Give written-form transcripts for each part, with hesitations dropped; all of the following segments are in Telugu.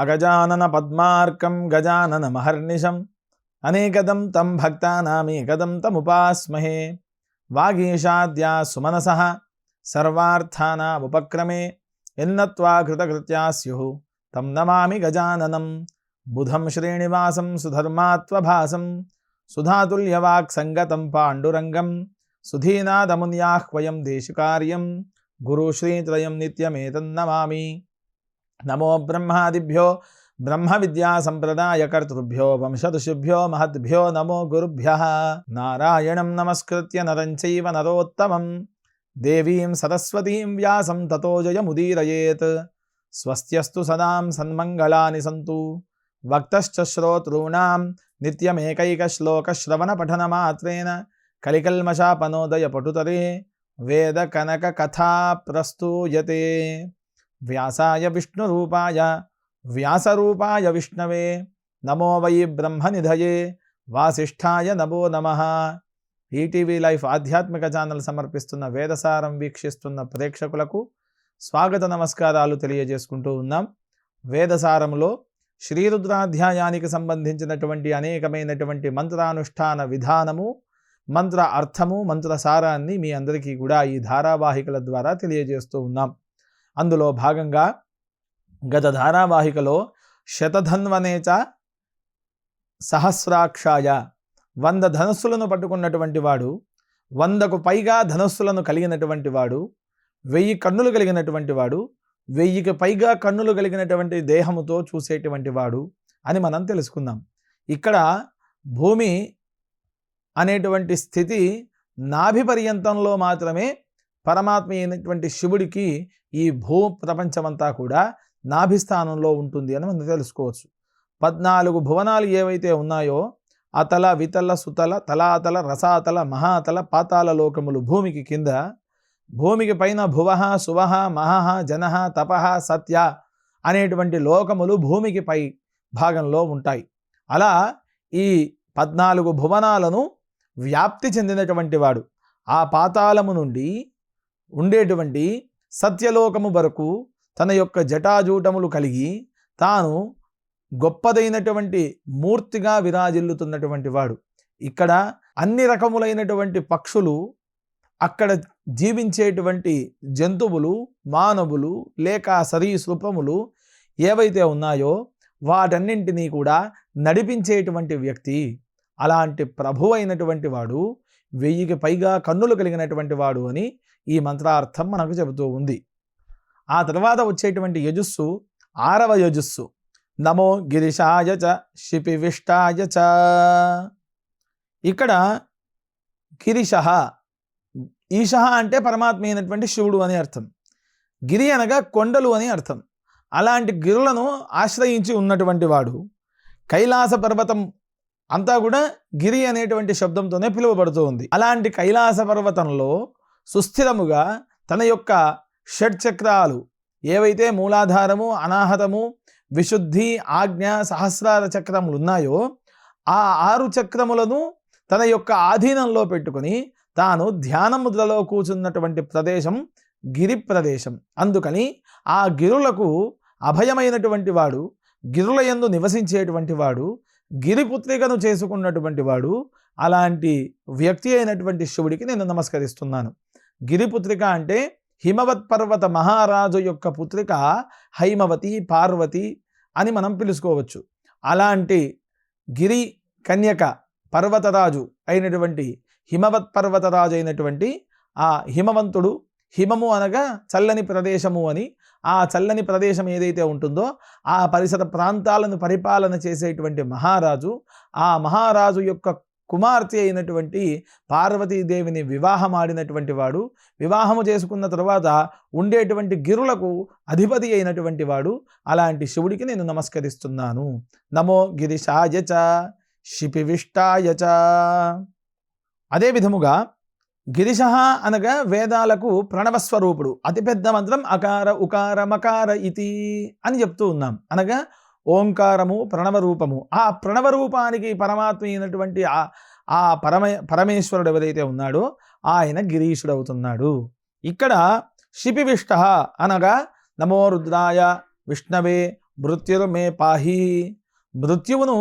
అగజానన పద్మార్కం గజానన మహర్నిశం అనేకదం తం భక్తానామేకదం తముపాస్మహే. వాగీషాద్యా సుమనసః సర్వార్థానాముపక్రమే ఎన్నత్వా కృతకృత్యా స్యుః తం నమామి గజాననం. బుధం శ్రీనివాసం సుధర్మాత్వభాసం సుధాతుల్యవాక్ సంగతం పాండురంగం సుధీనాదమున్యాహ్వయం దేశికార్యం గురుశ్రీత్రయం నిత్యమేతన్నమామి. నమో బ్రహ్మాదిభ్యో బ్రహ్మ విద్యా సంప్రదాయకర్తృభ్యో వంశఋషిభ్యో మహద్భ్యో నమో గురుభ్యః. నారాయణం నమస్కృత్య నరం చైవ నరోత్తమం దేవీం సరస్వతీం వ్యాసం తతో జయముదీరయేత్. స్వస్త్యస్తు సదాం సన్మంగళాని సంతు. వక్తశ్చ శ్రోతॄణాం నిత్యమేకైకశ్లోకశ్రవణపఠనమాత్రేణ కలికల్మషాపనోదయ పటుతరే వేద కనక కథా ప్రస్తూయతే. వ్యాసాయ విష్ణురూపాయ వ్యాసరూపాయ విష్ణవే నమో వై బ్రహ్మనిధయే వాసిష్ఠాయ నమో నమః. ఈటీవీ లైఫ్ ఆధ్యాత్మిక ఛానల్ సమర్పిస్తున్న వేదసారం వీక్షిస్తున్న ప్రేక్షకులకు స్వాగత నమస్కారాలు తెలియజేసుకుంటూ ఉన్నాం. వేదసారంలో శ్రీరుద్రాధ్యాయానికి సంబంధించినటువంటి అనేకమైనటువంటి మంత్రానుష్ఠాన విధానము, మంత్ర అర్థము, మంత్రసారాన్ని మీ అందరికీ కూడా ఈ ధారావాహికల ద్వారా తెలియజేస్తూ ఉన్నాం. అందులో భాగంగా గత ధారావాహికలో శతధన్వనేచ సహస్రాక్షాయ 100 ధనస్సులను పట్టుకున్నటువంటి వాడు, 100కు పైగా ధనస్సులను కలిగినటువంటి వాడు, 1000 కన్నులు కలిగినటువంటి వాడు, 1000కి పైగా కన్నులు కలిగినటువంటి దేహముతో చూసేటువంటి వాడు అని మనం తెలుసుకుందాం. ఇక్కడ భూమి అనేటువంటి స్థితి నాభి పర్యంతంలో మాత్రమే పరమాత్మ అయినటువంటి శివుడికి ఈ భూ ప్రపంచమంతా కూడా నాభిస్థానంలో ఉంటుంది అని మనం తెలుసుకోవచ్చు. 14 భువనాలు ఏవైతే ఉన్నాయో అతల వితల సుతల తలాతల రసాతల మహాతల పాతాల లోకములు భూమికి కింద, భూమికి పైన భువః సువః మహః జనః తపః సత్య అనేటువంటి లోకములు భూమికి పై భాగంలో ఉంటాయి. అలా ఈ 14 భువనాలను వ్యాప్తి చెందినటువంటి వాడు ఆ పాతాళము నుండి ఉండేటువంటి సత్యలోకము వరకు తన యొక్క జటాజూటములు కలిగి తాను గొప్పదైనటువంటి మూర్తిగా విరాజిల్లుతున్నటువంటి వాడు. ఇక్కడ అన్ని రకములైనటువంటి పక్షులు, అక్కడ జీవించేటువంటి జంతువులు, మానవులు లేక సరీసృపములు ఏవైతే ఉన్నాయో వాటన్నింటినీ కూడా నడిపించేటువంటి వ్యక్తి. అలాంటి ప్రభు అయినటువంటి వాడు, 1000కి పైగా కన్నులు కలిగినటువంటి వాడు అని ఈ మంత్రార్థం మనకు చెబుతూ ఉంది. ఆ తర్వాత వచ్చేటువంటి యజుస్సు 6వ యజుస్సు. నమో గిరిశాయ చ శిపివిష్టాయ చ. ఇక్కడ గిరిశః, ఈశః అంటే పరమాత్మ అయినటువంటి శివుడు అని అర్థం. గిరి అనగా కొండలు అని అర్థం. అలాంటి గిరులను ఆశ్రయించి ఉన్నటువంటి వాడు. కైలాస పర్వతం అంతా కూడా గిరి అనేటువంటి శబ్దంతోనే పిలువబడుతూ ఉంది. అలాంటి కైలాస పర్వతంలో సుస్థిరముగా తన యొక్క షట్చక్రాలు ఏవైతే మూలాధారము, అనాహతము, విశుద్ధి, ఆజ్ఞ, సహస్రార చక్రములు ఉన్నాయో ఆ 6 చక్రములను తన యొక్క ఆధీనంలో పెట్టుకొని తాను ధ్యాన ముద్రలో కూర్చున్నటువంటి ప్రదేశం గిరి ప్రదేశం. అందుకని ఆ గిరులకు అభయమైనటువంటి వాడు, గిరుల యందు నివసించేటువంటి వాడు, గిరిపుత్రికను చేసుకున్నటువంటి వాడు. అలాంటి వ్యక్తి అయినటువంటి శివుడికి నేను నమస్కరిస్తున్నాను. గిరిపుత్రిక అంటే హిమవత్ పర్వత మహారాజు యొక్క పుత్రిక హైమవతి, పార్వతి అని మనం పిలుచుకోవచ్చు. అలాంటి గిరి కన్యక పర్వతరాజు అయినటువంటి హిమవత్ పర్వతరాజు అయినటువంటి ఆ హిమవంతుడు, హిమము అనగా చల్లని ప్రదేశము అని, ఆ చల్లని ప్రదేశం ఏదైతే ఉంటుందో ఆ పరిసర ప్రాంతాలను పరిపాలన చేసేటువంటి మహారాజు, ఆ మహారాజు యొక్క కుమార్తె అయినటువంటి పార్వతీదేవిని వివాహమాడినటువంటి వాడు. వివాహము చేసుకున్న తర్వాత ఉండేటువంటి గిరులకు అధిపతి అయినటువంటి వాడు. అలాంటి శివుడికి నేను నమస్కరిస్తున్నాను. నమో గిరిశాయ చ శిపివిష్టాయ చ. అదే విధముగా గిరిశః అనగా వేదాలకు ప్రణవస్వరూపుడు. అతిపెద్ద మంత్రం అకార ఉకార మకార ఇతి అని చెప్తూ ఉన్నాం. అనగా ఓంకారము ప్రణవ రూపము. ఆ ప్రణవ రూపానికి పరమాత్మ అయినటువంటి ఆ పరమేశ్వరుడు ఎవరైతే ఉన్నాడో ఆయన గిరీశుడు అవుతున్నాడు. ఇక్కడ శిపివిష్ట అనగా నమో రుద్రాయ విష్ణవే మృత్యుర్మే పాహి. మృత్యువును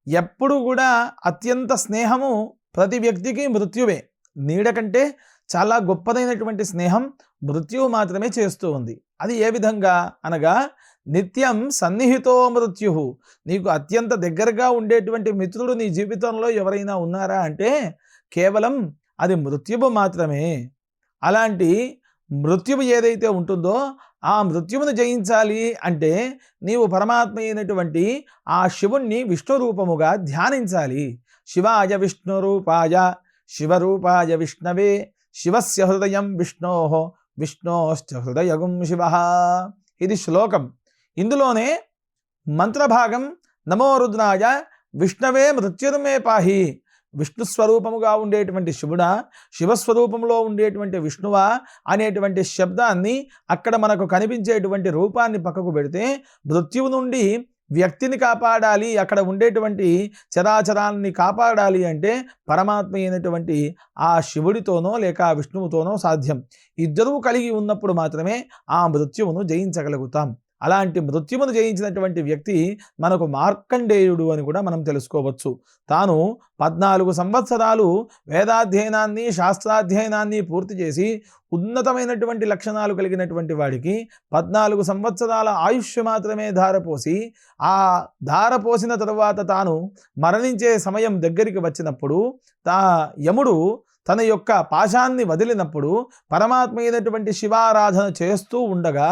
ఎప్పుడు కూడా అత్యంత స్నేహము ప్రతి వ్యక్తికి మృత్యువే. నీడ కంటే చాలా గొప్పదైనటువంటి స్నేహం మృత్యువు మాత్రమే చేస్తూ ఉంది. అది ఏ విధంగా అనగా నిత్యం సన్నిహితో మృత్యు. నీకు అత్యంత దగ్గరగా ఉండేటువంటి మిత్రుడు నీ జీవితంలో ఎవరైనా ఉన్నారా అంటే కేవలం అది మృత్యువు మాత్రమే. అలాంటి మృత్యువు ఏదైతే ఉంటుందో ఆ మృత్యువును జయించాలి అంటే నీవు పరమాత్మ అయినటువంటి ఆ శివుణ్ణి విష్ణు రూపముగా ధ్యానించాలి. శివాయ విష్ణు రూపాయ శివరూపాయ విష్ణవే శివస్య హృదయం విష్ణోః విష్ణోశ్చ హృదయగుం శివః. ఇది శ్లోకం. ఇందులోనే మంత్రభాగం నమో రుద్రాయ విష్ణవే మృత్యుర్మే పాహి. విష్ణు స్వరూపముగా ఉండేటువంటి శివుడా, శివస్వరూపంలో ఉండేటువంటి విష్ణువా అనేటువంటి శబ్దాన్ని అక్కడ మనకు కనిపించేటువంటి రూపాన్ని పక్కకు పెడితే మృత్యువు నుండి వ్యక్తిని కాపాడాలి, అక్కడ ఉండేటువంటి చరాచరాన్ని కాపాడాలి అంటే పరమాత్మ అయినటువంటి ఆ శివుడితోనో లేక ఆ విష్ణువుతోనో సాధ్యం. ఇద్దరూ కలిగి ఉన్నప్పుడు మాత్రమే ఆ మృత్యువును జయించగలుగుతాం. అలాంటి మృత్యువును జయించినటువంటి వ్యక్తి మనకు మార్కండేయుడు అని కూడా మనం తెలుసుకోవచ్చు. తాను 14 సంవత్సరాలు వేదాధ్యయనాన్ని శాస్త్రాధ్యయనాన్ని పూర్తి చేసి ఉన్నతమైనటువంటి లక్షణాలు కలిగినటువంటి వాడికి 14 సంవత్సరాల ఆయుష్ మాత్రమే ధారపోసి ఆ ధారపోసిన తరువాత తాను మరణించే సమయం దగ్గరికి వచ్చినప్పుడు యముడు తన యొక్క పాశాన్ని వదిలినప్పుడు పరమాత్మ అయినటువంటి శివారాధన చేస్తూ ఉండగా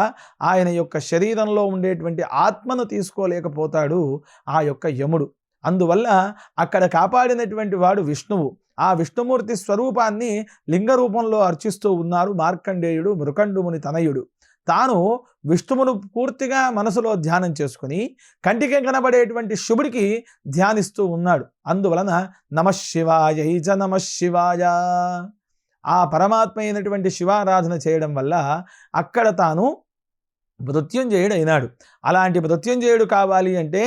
ఆయన యొక్క శరీరంలో ఉండేటువంటి ఆత్మను తీసుకోలేకపోతాడు ఆ యొక్క యముడు. అందువల్ల అక్కడ కాపాడినటువంటి వాడు విష్ణువు. ఆ విష్ణుమూర్తి స్వరూపాన్ని లింగ రూపంలో అర్చిస్తూ ఉన్నారు మార్కండేయుడు, మృకండుముని తనయుడు. తాను విష్ణువును పూర్తిగా మనసులో ధ్యానం చేసుకుని కంటికి కనబడేటువంటి శివుడికి ధ్యానిస్తూ ఉన్నాడు. అందువలన నమఃశివాయ చ నమఃశివాయ ఆ పరమాత్మ అయినటువంటి శివారాధన చేయడం వల్ల అక్కడ తాను మృత్యుంజయుడైనాడు. అలాంటి మృత్యుంజయుడు కావాలి అంటే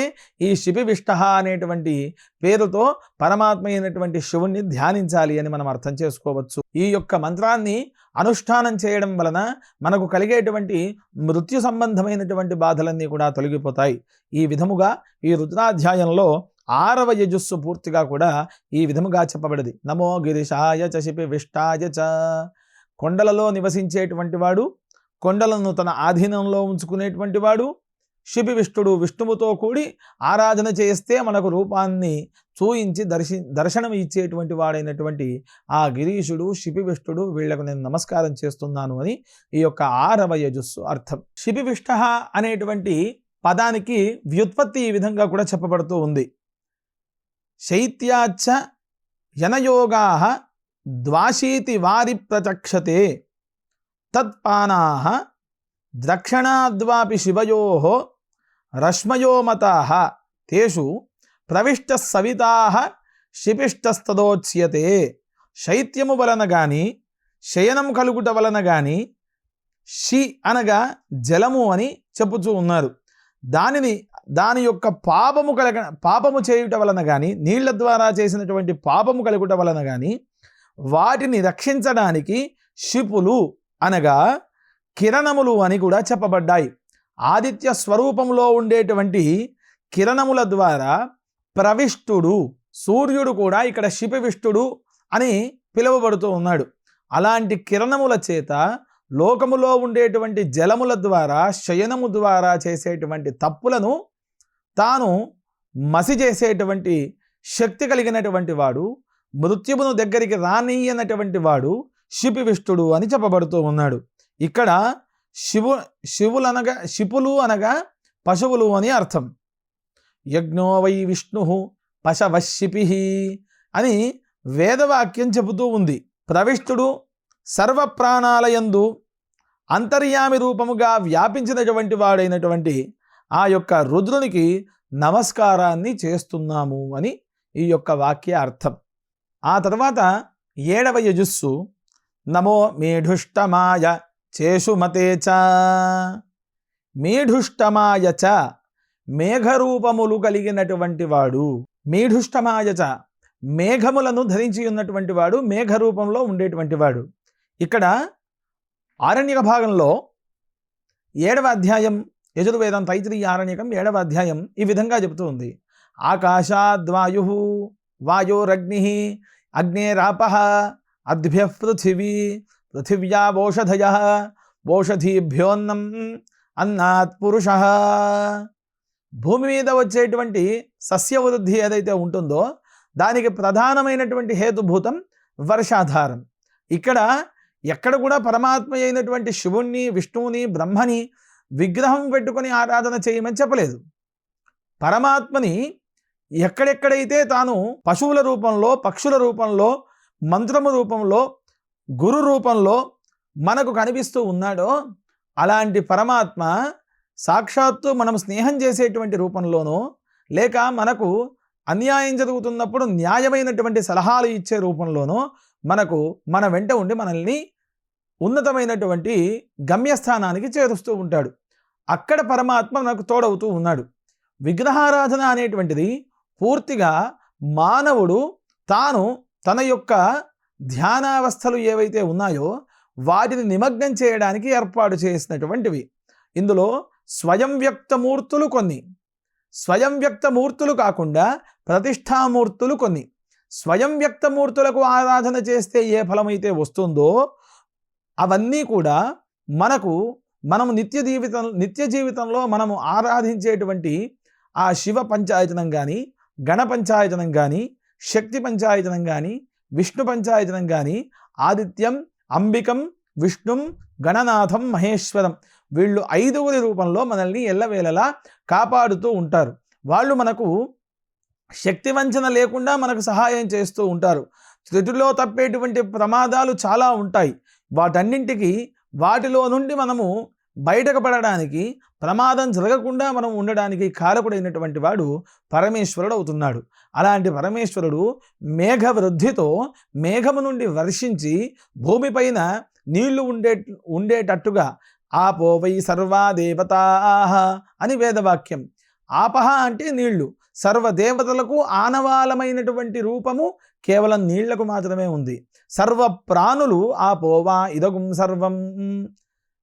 ఈ శిపివిష్టః అనేటువంటి పేరుతో పరమాత్మ అయినటువంటి శివుణ్ణి ధ్యానించాలి అని మనం అర్థం చేసుకోవచ్చు. ఈ యొక్క మంత్రాన్ని అనుష్ఠానం చేయడం వలన మనకు కలిగేటువంటి మృత్యు సంబంధమైనటువంటి బాధలన్నీ కూడా తొలగిపోతాయి. ఈ విధముగా ఈ రుద్రాధ్యాయంలో 6వ యజుస్సు పూర్తిగా కూడా ఈ విధముగా చెప్పబడింది. నమో గిరిశాయ చ శిపివిష్టాయ చ. కొండలలో నివసించేటువంటి వాడు, కొండలను తన ఆధీనంలో ఉంచుకునేటువంటి వాడు శిపివిష్టుడు. విష్ణువుతో కూడి ఆరాధన చేస్తే మనకు రూపాన్ని చూయించి దర్శనం ఇచ్చేటువంటి వాడైనటువంటి ఆ గిరీశుడు, శిపివిష్టుడు, వీళ్లకు నేను నమస్కారం చేస్తున్నాను అని ఈ యొక్క 6వ యజుస్సు అర్థం. శిపివిష్టః అనేటువంటి పదానికి వ్యుత్పత్తి ఈ విధంగా కూడా చెప్పబడుతూ ఉంది. శైత్యాచ్చ యనయోగాః ద్వాశీతి వారి ప్రచక్షతే తత్పానాః ద్రక్షణాద్వాపి శివయోః రశ్మయో మతాః తేషు ప్రవిష్ట సవితాః శిపిష్టస్తదోచ్యతే. శైత్యము వలన గాని శయనం కలుగుట వలన గాని శి అనగా జలము అని చెప్పుచూ ఉన్నారు. దాని యొక్క పాపము చేయుట వలన కానీ నీళ్ల ద్వారా చేసినటువంటి పాపము కలుగుట వలన కానీ వాటిని రక్షించడానికి శిపులు అనగా కిరణములు అని కూడా చెప్పబడ్డాయి. ఆదిత్య స్వరూపంలో ఉండేటువంటి కిరణముల ద్వారా ప్రవిష్టుడు సూర్యుడు కూడా ఇక్కడ శిపివిష్టుడు అని పిలువబడుతూ ఉన్నాడు. అలాంటి కిరణముల చేత లోకములో ఉండేటువంటి జలముల ద్వారా శయనము ద్వారా చేసేటువంటి తప్పులను తాను మసి చేసేటువంటి శక్తి కలిగినటువంటి వాడు, మృత్యువును దగ్గరికి రానియనటువంటి వాడు శిపివిష్టుడు అని చెప్పబడుతూ ఉన్నాడు. ఇక్కడ శిపులు అనగా పశువులు అని అర్థం. యజ్ఞో వై విష్ణు పశవశిపిః అని వేదవాక్యం చెబుతూ ఉంది. ప్రవిష్టుడు సర్వప్రాణాలయందు అంతర్యామి రూపముగా వ్యాపించినటువంటి వాడైనటువంటి ఆ యొక్క రుద్రునికి నమస్కారాన్ని చేస్తున్నాము అని ఈ యొక్క వాక్య అర్థం. ఆ తర్వాత 7వ యజుస్సు నమో మేఢుష్టమాయ చేషుమతే చ. మేఢుష్టమాయ చ మేఘరూపములు కలిగినటువంటి వాడు. మేఢుష్టమాయ చ మేఘములను ధరించి ఉన్నటువంటి వాడు, మేఘరూపంలో ఉండేటువంటి వాడు. ఇక్కడ ఆరణ్యక భాగంలో 7వ అధ్యాయం యజుర్వేదం తైత్తిరీయ ఆరణ్యకం 7వ అధ్యాయం ఈ విధంగా చెబుతూ ఉంది. ఆకాశాద్వాయు వాయోరగ్ని అగ్నేరాపః అద్భ్యః పృథివీ పృథివ్యావోషధయః ఓషధీభ్యోన్నం అన్నాత్ పురుషః. భూమి మీద వచ్చేటువంటి సస్యవృద్ధి ఏదైతే ఉంటుందో దానికి ప్రధానమైనటువంటి హేతుభూతం వర్షాధారం. ఎక్కడ కూడా పరమాత్మ అయినటువంటి శివుణ్ణి, విష్ణువుని, బ్రహ్మని విగ్రహం పెట్టుకొని ఆరాధన చేయమని చెప్పలేదు. పరమాత్మని ఎక్కడెక్కడైతే తాను పశువుల రూపంలో, పక్షుల రూపంలో, మంత్రము రూపంలో, గురు రూపంలో మనకు కనిపిస్తూ ఉన్నాడో అలాంటి పరమాత్మ సాక్షాత్తు మనం స్నేహం చేసేటువంటి రూపంలోనో, లేక మనకు అన్యాయం జరుగుతున్నప్పుడు న్యాయమైనటువంటి సలహాలు ఇచ్చే రూపంలోనో మనకు మన వెంట ఉండి మనల్ని ఉన్నతమైనటువంటి గమ్యస్థానానికి చేరుస్తూ ఉంటాడు. అక్కడ పరమాత్మ మనకు తోడవుతూ ఉన్నాడు. విగ్రహారాధన అనేటువంటిది పూర్తిగా మానవుడు తాను తన యొక్క ధ్యానావస్థలు ఏవైతే ఉన్నాయో వాటిని నిమగ్నం చేయడానికి ఏర్పాటు చేసినటువంటివి. ఇందులో స్వయం వ్యక్తమూర్తులు కొన్ని, స్వయం వ్యక్తమూర్తులు కాకుండా ప్రతిష్టామూర్తులు కొన్ని. స్వయం వ్యక్తమూర్తులకు ఆరాధన చేస్తే ఏ ఫలమైతే వస్తుందో అవన్నీ కూడా మనము నిత్య జీవితంలో మనము ఆరాధించేటువంటి ఆ శివ పంచాయతనం కానీ, గణ పంచాయతనం కానీ, శక్తి పంచాయతనం కానీ, విష్ణు పంచాయతనం కానీ, ఆదిత్యం, అంబికం, విష్ణుం, గణనాథం, మహేశ్వరం, వీళ్ళు 5గురి రూపంలో మనల్ని ఎల్లవేళలా కాపాడుతూ ఉంటారు. వాళ్ళు మనకు శక్తి వంచన లేకుండా మనకు సహాయం చేస్తూ ఉంటారు. త్రుటిలో తప్పేటువంటి ప్రమాదాలు చాలా ఉంటాయి. వాటిలో నుండి మనము బయటకు పడడానికి, ప్రమాదం జరగకుండా మనం ఉండడానికి కారకుడైనటువంటి వాడు పరమేశ్వరుడు అవుతున్నాడు. అలాంటి పరమేశ్వరుడు మేఘ వృద్ధితో మేఘము నుండి వర్షించి భూమిపైన నీళ్లు ఉండేటట్టుగా ఆపో వై సర్వా దేవతాః అని వేదవాక్యం. ఆపహ అంటే నీళ్లు. సర్వదేవతలకు ఆనవాలమైనటువంటి రూపము కేవలం నీళ్లకు మాత్రమే ఉంది. సర్వ ప్రాణులు ఆపోవా ఇదగుం సర్వం,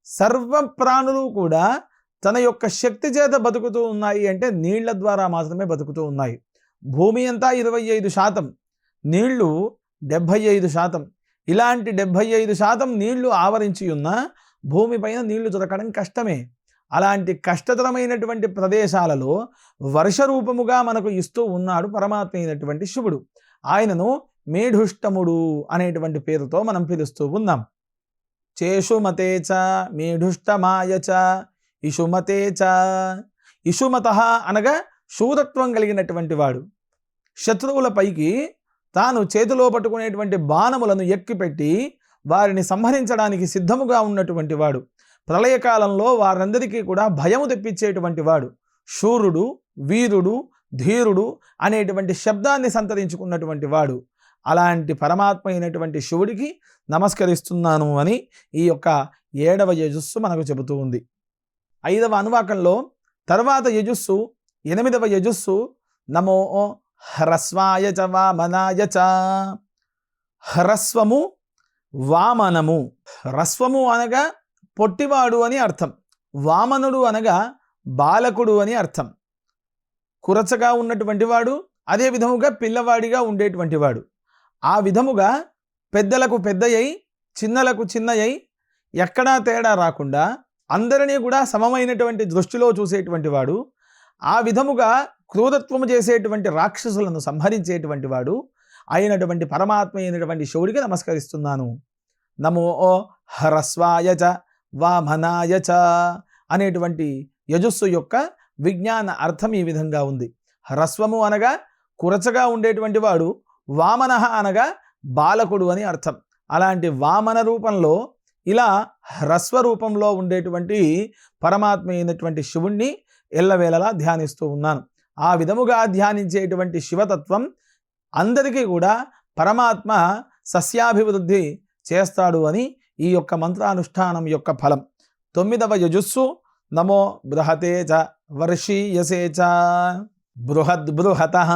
సర్వ ప్రాణులు కూడా తన యొక్క శక్తి చేత బతుకుతూ ఉన్నాయి అంటే నీళ్ల ద్వారా మాత్రమే బతుకుతూ ఉన్నాయి. భూమి అంతా 25%, నీళ్లు 75%. ఇలాంటి 75% నీళ్లు ఆవరించి ఉన్న భూమిపైన నీళ్లు దొరకడం కష్టమే. అలాంటి కష్టతరమైనటువంటి ప్రదేశాలలో వర్ష రూపముగా మనకు ఇస్తూ ఉన్నాడు పరమాత్మ అయినటువంటి శివుడు. ఆయనను మేఢుష్టముడు అనేటువంటి పేరుతో మనం పిలుస్తూ ఉన్నాం. చేషుమతే చ మేఢుష్టమాయ చ ఇషుమతే చ. ఇషుమత అనగా శూరత్వం కలిగినటువంటి వాడు. శత్రువులపైకి తాను చేతిలో పట్టుకునేటువంటి బాణములను ఎక్కుపెట్టి వారిని సంహరించడానికి సిద్ధముగా ఉన్నటువంటి వాడు. ప్రళయకాలంలో వారందరికీ కూడా భయము తెప్పించేటువంటి వాడు. శూరుడు, వీరుడు, ధీరుడు అనేటువంటి శబ్దాన్ని సంతరించుకున్నటువంటి వాడు. అలాంటి పరమాత్మ అయినటువంటి శివుడికి నమస్కరిస్తున్నాను అని ఈ యొక్క 7వ యజస్సు మనకు చెబుతూ ఉంది. 5వ అనువాకంలో తర్వాత యజస్సు 8వ యజస్సు నమో హ్రస్వాయ చ వామనాయ చ. హ్రస్వము, వామనము. హ్రస్వము అనగా పొట్టివాడు అని అర్థం. వామనుడు అనగా బాలకుడు అని అర్థం. కురచగా ఉన్నటువంటి వాడు, అదే విధముగా పిల్లవాడిగా ఉండేటువంటి వాడు. ఆ విధముగా పెద్దలకు పెద్దయ్యి, చిన్నలకు చిన్నయ్యి, ఎక్కడా తేడా రాకుండా అందరినీ కూడా సమమైనటువంటి దృష్టిలో చూసేటువంటి వాడు. ఆ విధముగా క్రూరత్వము చేసేటువంటి రాక్షసులను సంహరించేటువంటి వాడు అయినటువంటి పరమాత్మ అయినటువంటి శివుడికి నమస్కరిస్తున్నాను. నమో హ్రస్వాయ చ వామనాయ చ అనేటువంటి యజస్సు యొక్క విజ్ఞాన అర్థం ఈ విధంగా ఉంది. హ్రస్వము అనగా కురచగా ఉండేటువంటి వాడు, వామనః అనగా బాలకుడు అని అర్థం. అలాంటి వామన రూపంలో ఇలా హ్రస్వ రూపంలో ఉండేటువంటి పరమాత్మ అయినటువంటి శివుణ్ణి ఎల్లవేళలా ధ్యానిస్తూ ఉన్నాను. ఆ విధముగా ధ్యానించేటువంటి శివతత్వం అందరికీ కూడా పరమాత్మ సస్యాభివృద్ధి చేస్తాడు అని ఈ యొక్క మంత్రానుష్ఠానం యొక్క ఫలం. 9వ యజస్సు నమో బృహతే చ వర్షీయసే చ. బృహతః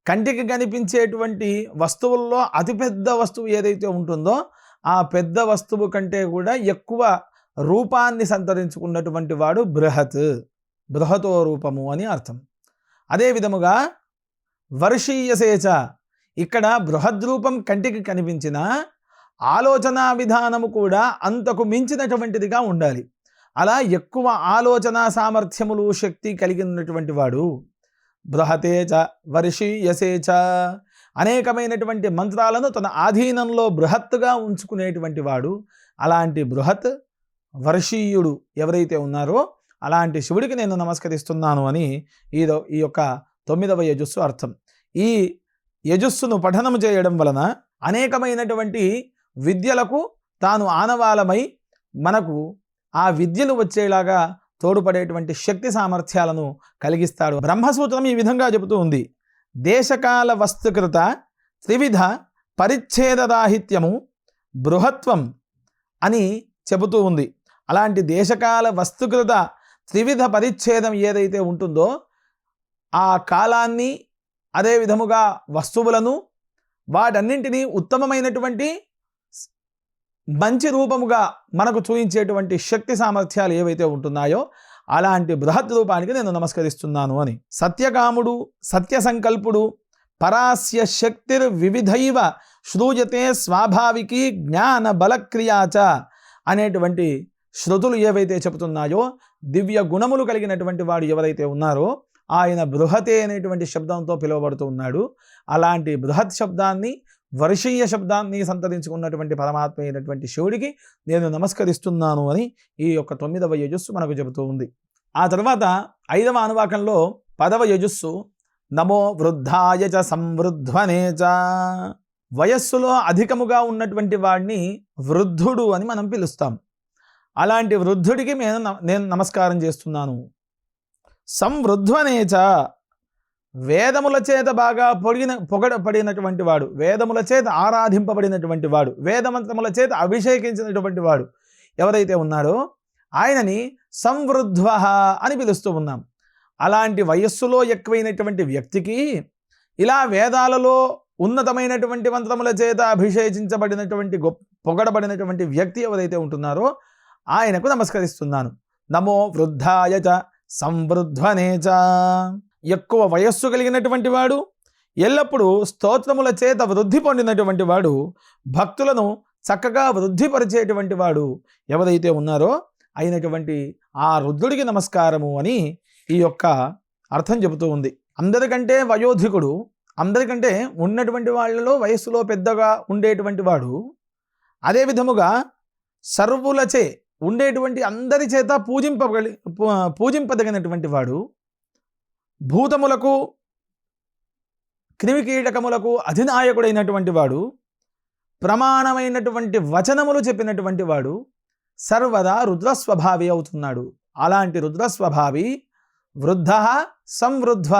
కంటికి కనిపించేటువంటి వస్తువుల్లో అతిపెద్ద వస్తువు ఏదైతే ఉంటుందో ఆ పెద్ద వస్తువు కంటే కూడా ఎక్కువ రూపాన్ని సంతరించుకున్నటువంటి వాడు బృహత్, బృహతో రూపము అని అర్థం. అదే విధముగా వర్షీయసేచ, ఇక్కడ బృహద్రూపం కంటికి కనిపించిన ఆలోచన విధానము కూడా అంతకు మించినటువంటిదిగా ఉండాలి. అలా ఎక్కువ ఆలోచన సామర్థ్యములు శక్తి కలిగినటువంటి వాడు బృహతేచ వర్షీయసేచ, అనేకమైనటువంటి మంత్రాలను తన ఆధీనంలో బృహత్తుగా ఉంచుకునేటువంటి వాడు. అలాంటి బృహత్ వర్షీయుడు ఎవరైతే ఉన్నారో అలాంటి శివుడికి నేను నమస్కరిస్తున్నాను అని ఈ యొక్క 9వ యజస్సు అర్థం. ఈ యజస్సును పఠనం చేయడం వలన అనేకమైనటువంటి విద్యలకు తాను ఆనవాలమై మనకు ఆ విద్యలు వచ్చేలాగా తోడ్పడేటువంటి శక్తి సామర్థ్యాలను కలిగిస్తాడు. బ్రహ్మసూత్రం ఈ విధంగా చెబుతూ ఉంది, దేశకాల వస్తుకృత త్రివిధ పరిచ్ఛేదరాహిత్యము బృహత్వం అని చెబుతూ ఉంది. అలాంటి దేశకాల వస్తుకృత త్రివిధ పరిచ్ఛేదం ఏదైతే ఉంటుందో ఆ కాలాన్ని, అదే విధముగా వస్తువులను, వాటన్నింటినీ ఉత్తమమైనటువంటి మంచి రూపముగా మనకు చూపించేటువంటి శక్తి సామర్థ్యాలు ఏవైతే ఉంటున్నాయో అలాంటి బృహత్ రూపానికి నేను నమస్కరిస్తున్నాను అని. సత్యకాముడు, సత్య సంకల్పుడు, పరాస్య శక్తిర్ వివిధైవ శ్రూయతే స్వాభావికి జ్ఞాన బలక్రియాచ అనేటువంటి శృతులు ఏవైతే చెబుతున్నాయో దివ్య గుణములు కలిగినటువంటి వాడు ఎవరైతే ఉన్నారో ఆయన బృహతే అనేటువంటి శబ్దంతో పిలువబడుతూ ఉన్నాడు. అలాంటి బృహత్ శబ్దాన్ని, వర్షీయ శబ్దాన్ని సంతరించుకున్నటువంటి పరమాత్మ అయినటువంటి శివుడికి నేను నమస్కరిస్తున్నాను అని ఈ యొక్క 9వ యజస్సు మనకు చెబుతూ ఉంది. ఆ తర్వాత 5వ అనువాకంలో 10వ యజస్సు నమో వృద్ధాయ చ సంవృధ్వనే చ, వయస్సులో అధికముగా ఉన్నటువంటి వాడిని వృద్ధుడు అని మనం పిలుస్తాం. అలాంటి వృద్ధుడికి నేను నమస్కారం చేస్తున్నాను. సంవృధ్వనే చ, వేదముల చేత బాగా పొగడపడినటువంటి వాడు, వేదముల చేత ఆరాధింపబడినటువంటి వాడు, వేదమంత్రముల చేత అభిషేకించినటువంటి వాడు ఎవరైతే ఉన్నారో ఆయనని సంవృధ్వ అని పిలుస్తూ ఉన్నాం. అలాంటి వయస్సులో ఎక్కువైనటువంటి వ్యక్తికి ఇలా వేదాలలో ఉన్నతమైనటువంటి మంత్రముల చేత అభిషేకించబడినటువంటి పొగడబడినటువంటి వ్యక్తి ఎవరైతే ఉంటున్నారో ఆయనకు నమస్కరిస్తున్నాను. నమో వృద్ధాయ చ సంవృధ్వనే చ, ఎక్కువ వయస్సు కలిగినటువంటి వాడు, ఎల్లప్పుడూ స్తోత్రముల చేత వృద్ధి పొందినటువంటి వాడు, భక్తులను చక్కగా వృద్ధిపరిచేటువంటి వాడు ఎవరైతే ఉన్నారో అయినటువంటి ఆ రుద్రుడికి నమస్కారము అని ఈ యొక్క అర్థం చెబుతూ ఉంది. అందరికంటే వయోధికుడు, అందరికంటే ఉన్నటువంటి వాళ్ళలో వయస్సులో పెద్దగా ఉండేటువంటి వాడు, అదే విధముగా సర్వులచే ఉండేటువంటి అందరి చేత పూజింపదగినటువంటి వాడు, భూతములకు క్రిమికీటకములకు అధినాయకుడైనటువంటి వాడు, ప్రమాణమైనటువంటి వచనములు చెప్పినటువంటి వాడు, సర్వదా రుద్రస్వభావి అవుతున్నాడు. అలాంటి రుద్రస్వభావి వృద్ధ సంవృద్ధ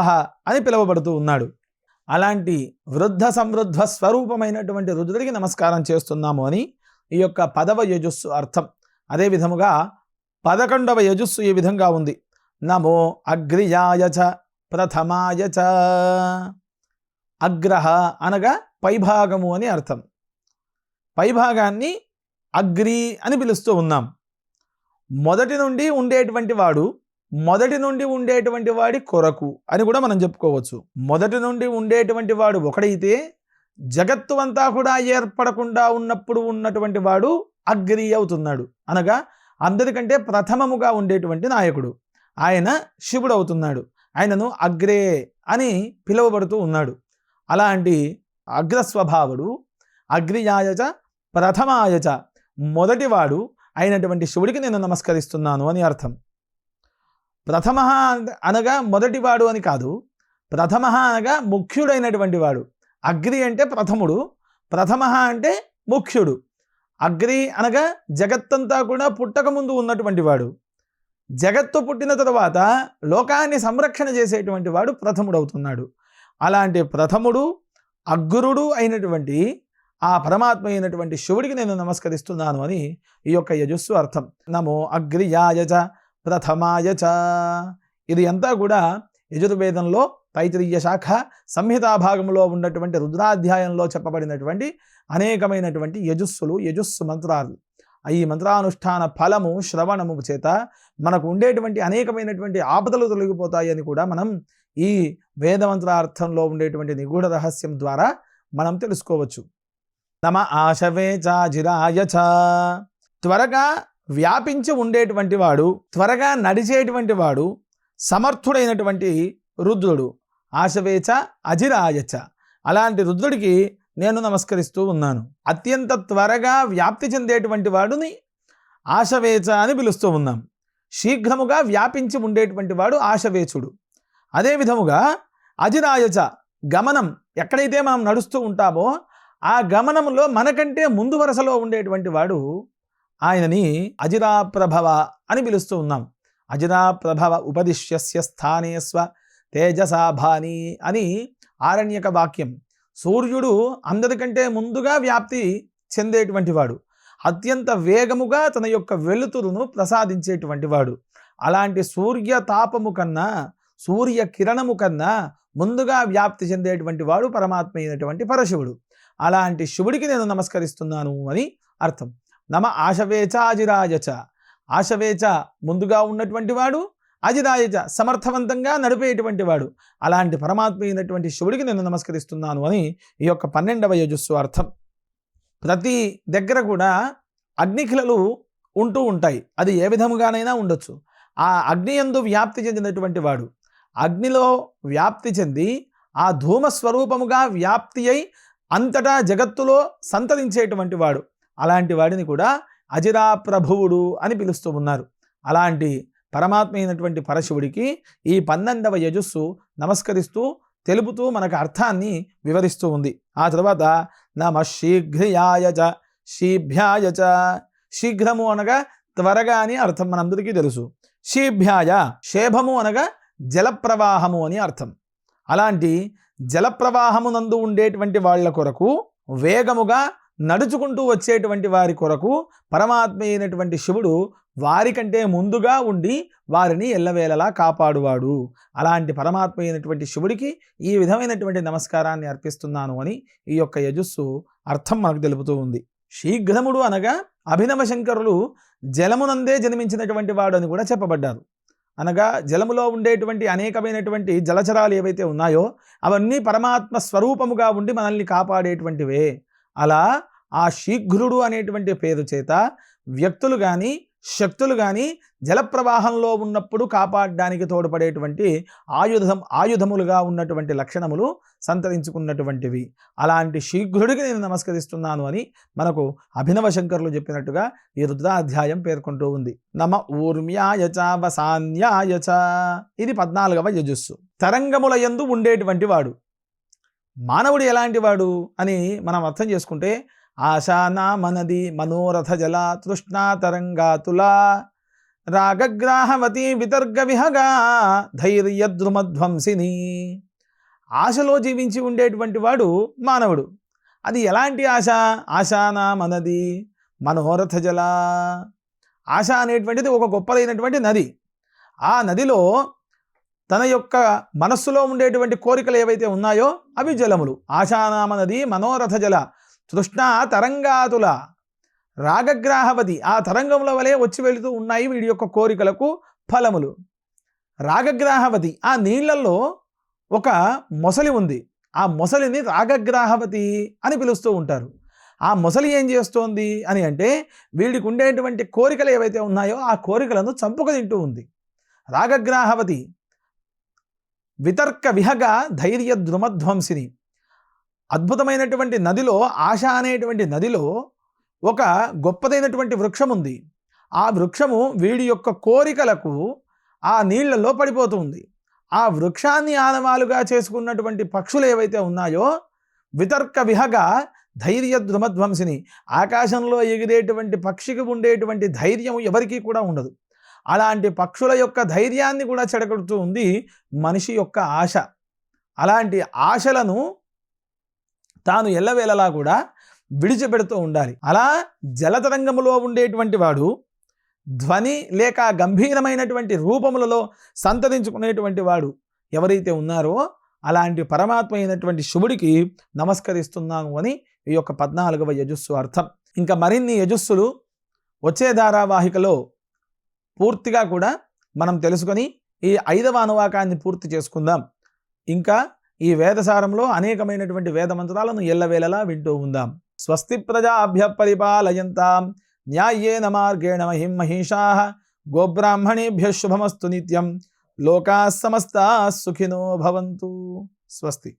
అని పిలువబడుతూ ఉన్నాడు. అలాంటి వృద్ధ సంవృద్ధ స్వరూపమైనటువంటి రుద్రుడికి నమస్కారం చేస్తున్నాము అని ఈ యొక్క 10వ యజస్సు అర్థం. అదే విధముగా 11వ యజస్సు ఈ విధంగా ఉంది. నమో అగ్రియాయ చ ప్రథమాయ చ, అగ్రహ అనగా పైభాగము అని అర్థం. పైభాగాన్ని అగ్రి అని పిలుస్తూ ఉన్నాం. మొదటి నుండి ఉండేటువంటి వాడి కొరకు అని కూడా మనం చెప్పుకోవచ్చు. మొదటి నుండి ఉండేటువంటి వాడు ఒకడైతే జగత్తు అంతా కూడా ఏర్పడకుండా ఉన్నప్పుడు ఉన్నటువంటి వాడు అగ్రి అవుతున్నాడు. అనగా అందరికంటే ప్రథమముగా ఉండేటువంటి నాయకుడు ఆయన శివుడు అవుతున్నాడు. ఆయనను అగ్రే అని పిలువబడుతూ ఉన్నాడు. అలాంటి అగ్రస్వభావుడు అగ్రియాయచ ప్రథమాయచ, మొదటివాడు అయినటువంటి శివుడికి నేను నమస్కరిస్తున్నాను అని అర్థం. ప్రథమ అనగా మొదటివాడు అని కాదు, ప్రథమ అనగా ముఖ్యుడైనటువంటి వాడు. అగ్రి అంటే ప్రథముడు, ప్రథమ అంటే ముఖ్యుడు. అగ్రి అనగా జగత్తంతా కూడా పుట్టకముందు ఉన్నటువంటి వాడు, జగత్తు పుట్టిన తరువాత లోకాన్ని సంరక్షణ చేసేటువంటి వాడు ప్రథముడు అవుతున్నాడు. అలాంటి ప్రథముడు అగ్రుడు అయినటువంటి ఆ పరమాత్మ అయినటువంటి శివుడికి నేను నమస్కరిస్తున్నాను అని ఈ యొక్క యజస్సు అర్థం. నమో అగ్రియాయ చ ప్రథమాయ చ, ఇది అంతా కూడా యజుర్వేదంలో తైత్తిరీయ శాఖ సంహితా భాగంలో ఉన్నటువంటి రుద్రాధ్యాయంలో చెప్పబడినటువంటి అనేకమైనటువంటి యజస్సు మంత్రాలు. ఈ మంత్రానుష్ఠాన ఫలము శ్రవణము చేత మనకు ఉండేటువంటి అనేకమైనటువంటి ఆపదలు తొలగిపోతాయి అని కూడా మనం ఈ వేదమంత్రార్థంలో ఉండేటువంటి నిగూఢ రహస్యం ద్వారా మనం తెలుసుకోవచ్చు. నమ ఆశవే చాజిరాయ చ. త్వరగా వ్యాపించి ఉండేటువంటి వాడు, త్వరగా నడిచేటువంటి వాడు, సమర్థుడైనటువంటి రుద్రుడు. ఆశవేచ అజిరాయచ. అలాంటి రుద్రుడికి నేను నమస్కరిస్తూ ఉన్నాను. అత్యంత త్వరగా వ్యాప్తి చెందేటువంటి వాడుని ఆశవేచ అని పిలుస్తూ ఉన్నాం. శీఘ్రముగా వ్యాపించి ఉండేటువంటి వాడు ఆశవేచుడు. అదే విధముగా అజిరాయచ, గమనం ఎక్కడైతే మనం నడుస్తూ ఉంటామో ఆ గమనంలో మనకంటే ముందు వరుసలో ఉండేటువంటి వాడు ఆయనని అజిరాప్రభవ అని పిలుస్తూ ఉన్నాం. అజిరాప్రభవ ఉపదిశ్యస్య స్థానేస్వ తేజసాభాని అని ఆరణ్యక వాక్యం. సూర్యుడు అందరికంటే ముందుగా వ్యాప్తి చెందేటువంటి వాడు, అత్యంత వేగముగా తన యొక్క వెలుతురును ప్రసాదించేటువంటి వాడు. అలాంటి సూర్య తాపము కన్నా, సూర్య కిరణము కన్నా ముందుగా వ్యాప్తి చెందేటువంటి వాడు పరమాత్మ అయినటువంటి పరశివుడు. అలాంటి శివుడికి నేను నమస్కరిస్తున్నాను అని అర్థం. నమ ఆశవేచ అజిరాయచ. ఆశవేచ ముందుగా ఉన్నటువంటి వాడు, అజిరాయచ సమర్థవంతంగా నడిపేటువంటి వాడు. అలాంటి పరమాత్మ అయినటువంటి శివుడికి నేను నమస్కరిస్తున్నాను అని ఈ యొక్క 12వ యజుస్సు అర్థం. ప్రతి దగ్గర కూడా అగ్నిఖిలలు ఉంటూ ఉంటాయి. అది ఏ విధముగానైనా ఉండొచ్చు. ఆ అగ్ని యందు వ్యాప్తి చెందినటువంటి వాడు, అగ్నిలో వ్యాప్తి చెంది ఆ ధూమ స్వరూపముగా వ్యాప్తి అయి అంతటా జగత్తులో సంతరించేటువంటి వాడు. అలాంటి వాడిని కూడా అజిరాప్రభువుడు అని పిలుస్తూ ఉన్నారు. అలాంటి పరమాత్మ అయినటువంటి పరశివుడికి ఈ 12వ యజుస్సు నమస్కరిస్తూ తెలుపుతూ మనకు అర్థాన్ని వివరిస్తూ ఉంది. ఆ తర్వాత నమ శీఘ్రయాయచ శీభ్యాయచ. శీఘ్రము అనగా త్వరగా అని అర్థం మనందరికీ తెలుసు. శీభ్యాయ, శేభము అనగా జలప్రవాహము అని అర్థం. అలాంటి జలప్రవాహమునందు ఉండేటువంటి వాళ్ళ కొరకు, వేగముగా నడుచుకుంటూ వచ్చేటువంటి వారి కొరకు పరమాత్మ అయినటువంటి శివుడు వారికంటే ముందుగా ఉండి వారిని ఎల్లవేళలా కాపాడువాడు. అలాంటి పరమాత్మ అయినటువంటి శివుడికి ఈ విధమైనటువంటి నమస్కారాన్ని అర్పిస్తున్నాను అని ఈ యొక్క యజుస్సు అర్థం మనకు తెలుపుతూ ఉంది. శీఘ్రముడు అనగా అభినవ శంకరులు జలమునందే జన్మించినటువంటి వాడు అని కూడా చెప్పబడ్డారు. అనగా జలములో ఉండేటువంటి అనేకమైనటువంటి జలచరాలు ఏవైతే ఉన్నాయో అవన్నీ పరమాత్మ స్వరూపముగా ఉండి మనల్ని కాపాడేటువంటివే. అలా ఆ శీఘ్రుడు అనేటువంటి పేరు చేత వ్యక్తులు కానీ శక్తులు కానీ జలప్రవాహంలో ఉన్నప్పుడు కాపాడడానికి తోడ్పడేటువంటి ఆయుధములుగా ఉన్నటువంటి లక్షణములు సంతరించుకున్నటువంటివి. అలాంటి శీఘ్రుడికి నేను నమస్కరిస్తున్నాను అని మనకు అభినవ శంకరులు చెప్పినట్టుగా ఈ రుద్రాధ్యాయం పేర్కొంటూ ఉంది. నమ ఊర్మ్యాయచ వసాన్యాయచ. ఇది 14వ యజుస్సు. తరంగముల యందు ఉండేటువంటి వాడు. మానవుడు ఎలాంటి వాడు అని మనం అర్థం చేసుకుంటే, ఆశానా మనది మనోరథ జల తృష్ణా తరంగాతులా రాగగ్రాహవతి వితర్గ విహగా ధైర్యద్రుమధ్వంసిని. ఆశలో జీవించి ఉండేటువంటి వాడు మానవుడు. అది ఎలాంటి ఆశ? ఆశానా మనది మనోరథ జల. ఆశ అనేటువంటిది ఒక గొప్పదైనటువంటి నది. ఆ నదిలో తన యొక్క మనస్సులో ఉండేటువంటి కోరికలు ఏవైతే ఉన్నాయో అవి జలములు. ఆశానామ నది మనోరథ జల తృష్ణ తరంగాతుల రాగగ్రాహవతి. ఆ తరంగముల వలె వచ్చి వెళుతూ ఉన్నాయి వీడి యొక్క కోరికలకు ఫలములు. రాగగ్రాహవతి, ఆ నీళ్లలో ఒక మొసలి ఉంది. ఆ మొసలిని రాగగ్రాహవతి అని పిలుస్తూ ఉంటారు. ఆ మొసలి ఏం చేస్తోంది అని అంటే, వీడికి ఉండేటువంటి కోరికలు ఏవైతే ఉన్నాయో ఆ కోరికలను చంపుక తింటూ ఉంది. రాగగ్రాహవతి వితర్క విహగ ధైర్య ద్రుమధ్వంసిని. అద్భుతమైనటువంటి నదిలో, ఆశ అనేటువంటి నదిలో ఒక గొప్పదైనటువంటి వృక్షం ఉంది. ఆ వృక్షము వీడి యొక్క కోరికలకు ఆ నీళ్లలో పడిపోతుంది. ఆ వృక్షాన్ని ఆనవాలుగా చేసుకున్నటువంటి పక్షులు ఏవైతే ఉన్నాయో వితర్క విహగ ధైర్య ద్రుమధ్వంసిని. ఆకాశంలో ఎగిరేటువంటి పక్షికి ఉండేటువంటి ధైర్యం ఎవరికీ కూడా ఉండదు. అలాంటి పక్షుల యొక్క ధైర్యాన్ని కూడా చెడగొడుతూ ఉంది మనిషి యొక్క ఆశ. అలాంటి ఆశలను తాను ఎల్లవేళలా కూడా విడిచిపెడుతూ ఉండాలి. అలా జలతరంగములో ఉండేటువంటి వాడు ధ్వని లేక గంభీరమైనటువంటి రూపములలో సంతరించుకునేటువంటి వాడు ఎవరైతే ఉన్నారో అలాంటి పరమాత్మ అయినటువంటి శివుడికి నమస్కరిస్తున్నాను అని ఈ యొక్క 14వ యజుస్సు అర్థం. ఇంకా మరిన్ని యజుస్సులు వచ్చే ధారావాహికలో పూర్తిగా కూడా మనం తెలుసుకొని ఈ 5వ అనువాకాన్ని పూర్తి చేసుకుందాం. ఇంకా ఈ వేదసారంలో అనేకమైనటువంటి వేద మంత్రాలను ఎల్లవేళలా వింటూ ఉందాం. స్వస్తి ప్రజాభ్య పరిపాలయంతాం న్యాయేన మార్గేణ మహిం మహిషాః గోబ్రాహ్మణేభ్యః శుభమస్తు నిత్యం. లోకాః సమస్తాః సుఖినో భవంతు. స్వస్తి.